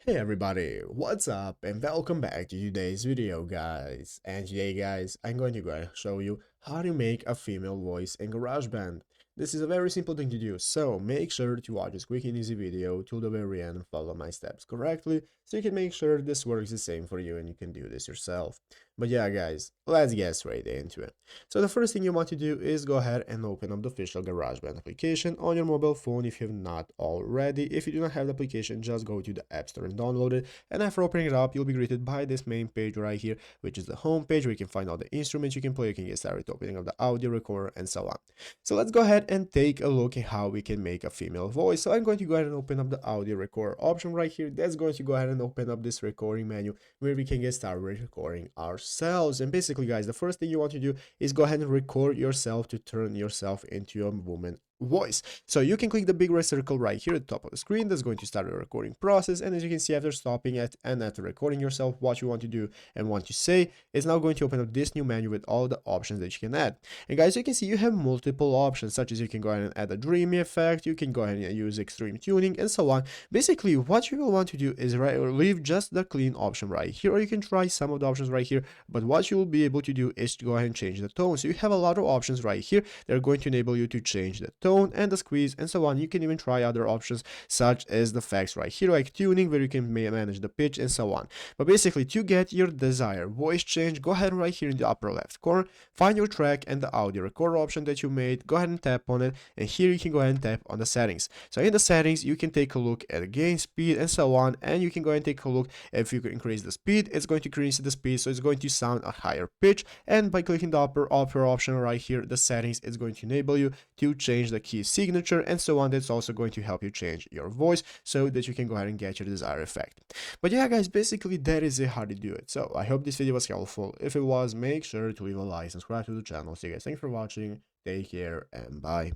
Hey everybody, what's up and welcome back to today's video guys. And today guys, I'm going to show you how to make a female voice in GarageBand. This is a very simple thing to do, so make sure to watch this quick and easy video till the very end and follow my steps correctly so you can make sure this works the same for you and you can do this yourself. But yeah guys, let's get straight into it. So the first thing you want to do is go ahead and open up the official GarageBand application on your mobile phone if you have not already. If you do not have the application, just go to the App Store and download it. And after opening it up, you'll be greeted by this main page right here, which is the home page where you can find all the instruments you can play. You can get started opening up the audio recorder and so on. So let's go ahead and take a look at how we can make a female voice. So I'm going to go ahead and open up the audio recorder option right here. That's going to go ahead and open up this recording menu where we can get started recording ourselves. And basically guys, the first thing you want to do is go ahead and record yourself to turn yourself into a woman voice. So you can click the big red circle right here at the top of the screen. That's going to start the recording process. And as you can see, after stopping it and after recording yourself, what you want to do and want to say is now going to open up this new menu with all the options that you can add. And guys, you can see you have multiple options, such as you can go ahead and add a dreamy effect, you can go ahead and use extreme tuning and so on. Basically, what you will want to do is leave just the clean option right here, or you can try some of the options right here. But what you will be able to do is to go ahead and change the tone. So you have a lot of options right here. They're going to enable you to change the tone and the squeeze and so on. You can even try other options such as the effects right here, like tuning, where you can manage the pitch and so on. But basically, to get your desired voice change, go ahead and right here in the upper left corner, find your track and the audio recorder option that you made. Go ahead and tap on it, and here you can go ahead and tap on the settings. So in the settings, you can take a look at gain, speed, and so on, and you can go ahead and take a look. If you increase the speed, it's going to increase the speed, so it's going to sound a higher pitch. And by clicking the upper option right here, the settings, is going to enable you to change the key signature and so on. That's also going to help you change your voice so that you can go ahead and get your desired effect. But yeah guys, basically that is it, how to do it. So I hope this video was helpful. If it was, make sure to leave a like, subscribe to the channel. So guys, thanks for watching, take care, and bye.